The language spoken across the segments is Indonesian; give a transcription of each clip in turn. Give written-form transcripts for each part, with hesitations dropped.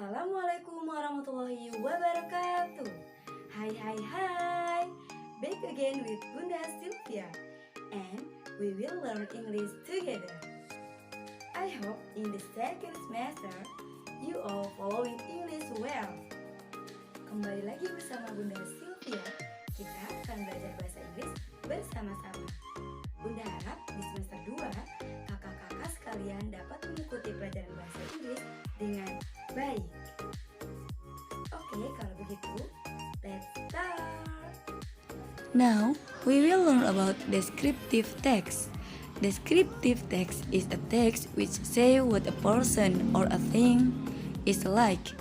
Assalamualaikum warahmatullahi wabarakatuh. Hai. Back again with Bunda Sylvia, and we will learn English together. I hope in the second semester you all following English well. Kembali lagi bersama Bunda Sylvia, kita akan belajar bahasa Inggris bersama-sama. Bunda harap di semester 2 kakak-kakak sekalian dapat mengikuti pelajaran bahasa Inggris dengan baik. Oke, kalau begitu, let's start. Now, we will learn about descriptive text. Descriptive text is a text which say what a person or a thing is like.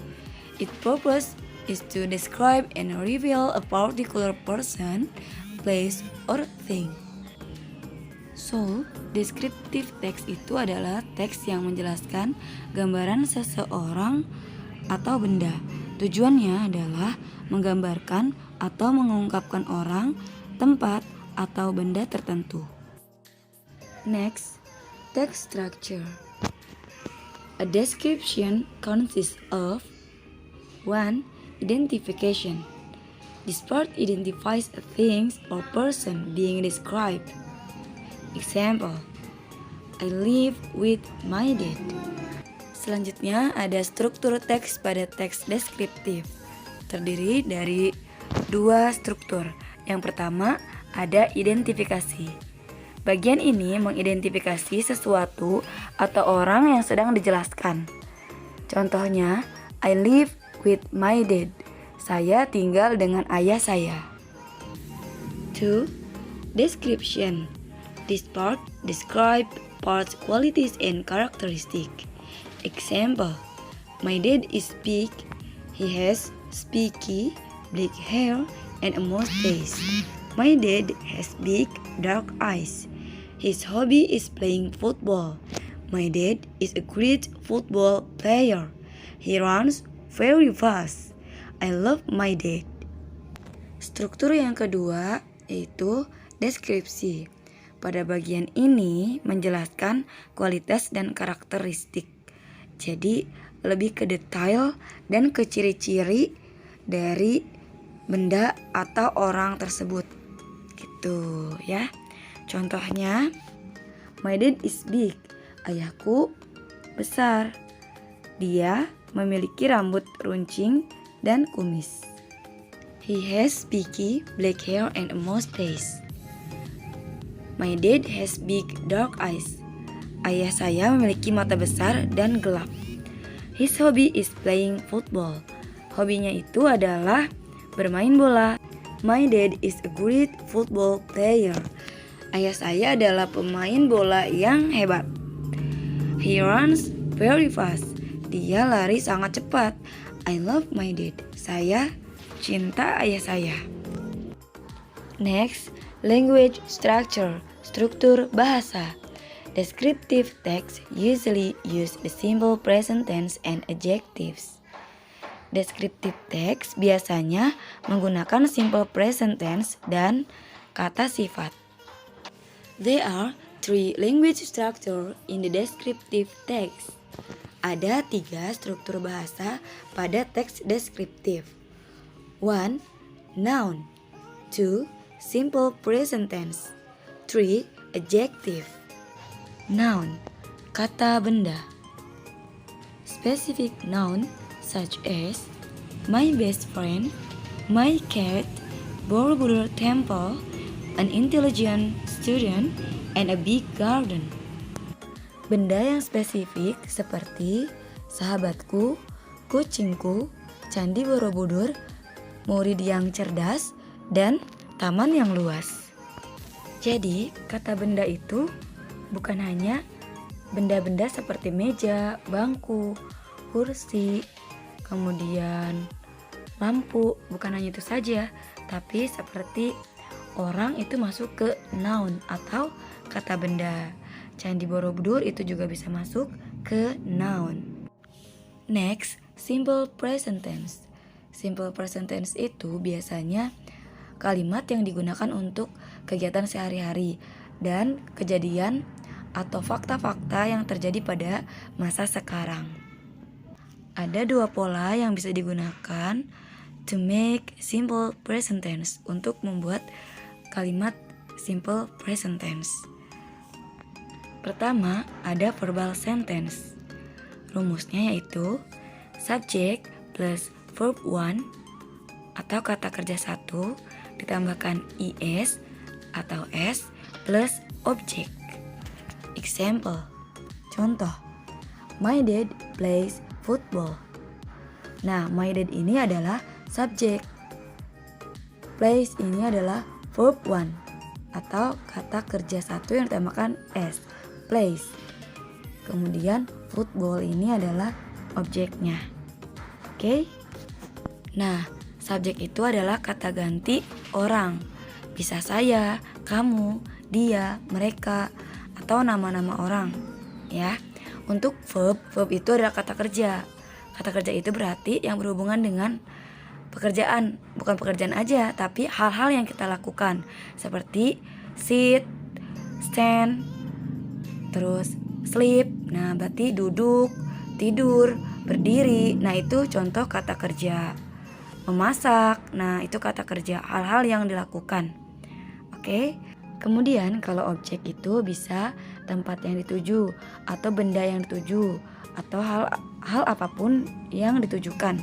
Its purpose is to describe and reveal a particular person, place, or thing. So, descriptive text itu adalah teks yang menjelaskan gambaran seseorang atau benda. Tujuannya adalah menggambarkan atau mengungkapkan orang, tempat, atau benda tertentu. Next, text structure. A description consists of 1. Identification. This part identifies a thing or person being described. Example, I live with my dad. Selanjutnya ada struktur teks pada teks deskriptif. Terdiri dari 2 struktur. Yang pertama ada identifikasi. Bagian ini mengidentifikasi sesuatu atau orang yang sedang dijelaskan. Contohnya, I live with my dad. Saya tinggal dengan ayah saya. 2. Description. This part describe parts, qualities, and characteristics. Example, my dad is big. He has spiky black hair and a mustache. My dad has big dark eyes. His hobby is playing football. My dad is a great football player. He runs very fast. I love my dad. Struktur yang kedua yaitu deskripsi. Pada bagian ini menjelaskan kualitas dan karakteristik. Jadi lebih ke detail dan ke ciri-ciri dari benda atau orang tersebut. Gitu ya. Contohnya, my dad is big. Ayahku besar. Dia memiliki rambut runcing dan kumis. He has spiky black hair and a mustache. My dad has big dark eyes. Ayah saya memiliki mata besar dan gelap. His hobby is playing football. Hobinya itu adalah bermain bola. My dad is a great football player. Ayah saya adalah pemain bola yang hebat. He runs very fast. Dia lari sangat cepat. I love my dad. Saya cinta ayah saya. Next, language structure. Struktur bahasa. Descriptive text usually use the simple present tense and adjectives. Descriptive text biasanya menggunakan simple present tense dan kata sifat. There are 3 language structure in the descriptive text. Ada 3 struktur bahasa pada teks deskriptif. 1. Noun. 2. Simple present tense. 3. Adjective. Noun, kata benda. Specific noun such as my best friend, my cat, Borobudur temple, an intelligent student, and a big garden. Benda yang spesifik seperti sahabatku, kucingku, Candi Borobudur, murid yang cerdas, dan taman yang luas. Jadi, kata benda itu bukan hanya benda-benda seperti meja, bangku, kursi, kemudian lampu, bukan hanya itu saja, tapi seperti orang itu masuk ke noun atau kata benda. Candi Borobudur itu juga bisa masuk ke noun. Next, simple present tense. Simple present tense itu biasanya kalimat yang digunakan untuk kegiatan sehari-hari dan kejadian atau fakta-fakta yang terjadi pada masa sekarang. Ada dua pola yang bisa digunakan to make simple present tense, untuk membuat kalimat simple present tense. Pertama, ada verbal sentence. Rumusnya yaitu subject plus verb one atau kata kerja satu ditambahkan is atau s plus object. Example, contoh, my dad plays football. Nah, my dad ini adalah subjek, plays ini adalah verb one atau kata kerja satu yang ditambahkan s, plays. Kemudian football ini adalah objeknya. Oke? Nah, subjek itu adalah kata ganti orang. Bisa saya, kamu, dia, mereka, atau nama-nama orang, ya. Untuk verb itu adalah kata kerja. Kata kerja itu berarti yang berhubungan dengan pekerjaan, bukan pekerjaan aja, tapi hal-hal yang kita lakukan, seperti sit, stand, terus sleep. Nah, berarti duduk, tidur, berdiri. Nah, itu contoh kata kerja. Memasak, nah itu kata kerja, hal-hal yang dilakukan. Oke. Kemudian kalau objek itu bisa tempat yang dituju, atau benda yang dituju, atau hal apapun yang ditujukan.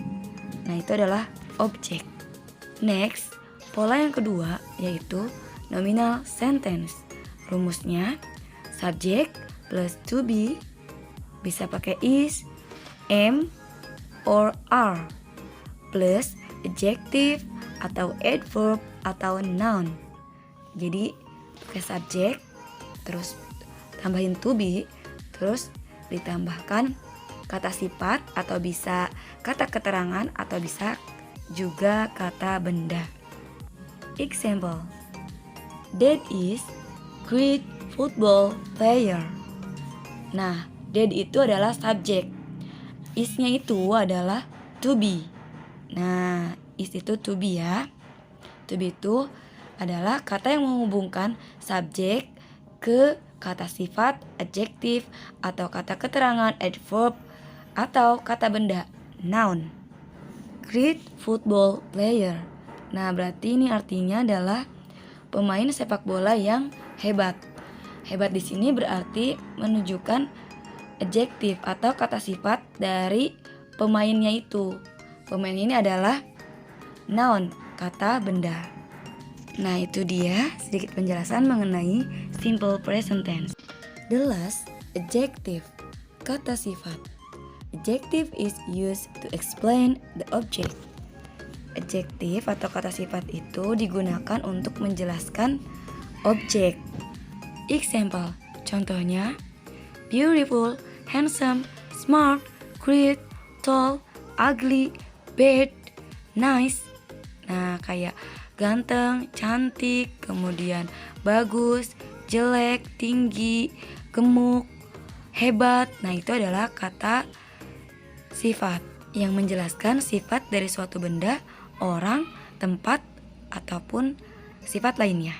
Nah, itu adalah objek. Next, pola yang kedua yaitu nominal sentence. Rumusnya subject plus to be bisa pakai is, am, or are, plus adjective atau adverb atau noun. Jadi pakai subjek, terus tambahin to be, terus ditambahkan kata sifat atau bisa kata keterangan atau bisa juga kata benda. Example, Dad is great football player. Nah, dad itu adalah subjek, is-nya itu adalah to be. Nah, is itu to be ya. To be itu adalah kata yang menghubungkan subjek ke kata sifat, adjektif, atau kata keterangan, adverb, atau kata benda, noun. Great football player. Nah, berarti ini artinya adalah pemain sepak bola yang hebat. Hebat di sini berarti menunjukkan adjektif atau kata sifat dari pemainnya itu. Pemain ini adalah noun, kata benda. Nah, itu dia sedikit penjelasan mengenai simple present tense. The last, adjective, kata sifat. Adjective is used to explain the object. Adjektif atau kata sifat itu digunakan untuk menjelaskan objek. Example, contohnya beautiful, handsome, smart, great, tall, ugly, bad, nice. Nah, kayak ganteng, cantik, kemudian bagus, jelek, tinggi, gemuk, hebat. Nah, itu adalah kata sifat yang menjelaskan sifat dari suatu benda, orang, tempat, ataupun sifat lainnya.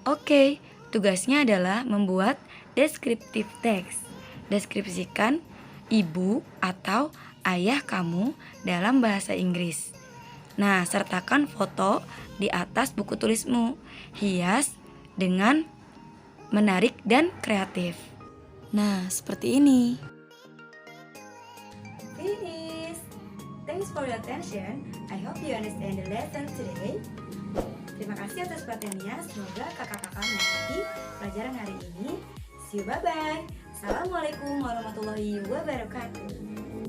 Oke, tugasnya adalah membuat descriptive text. Deskripsikan ibu atau ayah kamu dalam bahasa Inggris. Nah, sertakan foto di atas buku tulismu. Hias dengan menarik dan kreatif. Nah, seperti ini. Finish. Thanks for your attention. I hope you understand the lesson today. Terima kasih atas perhatiannya. Semoga kakak-kakak mengerti pelajaran hari ini. See you, bye-bye. Assalamualaikum warahmatullahi wabarakatuh.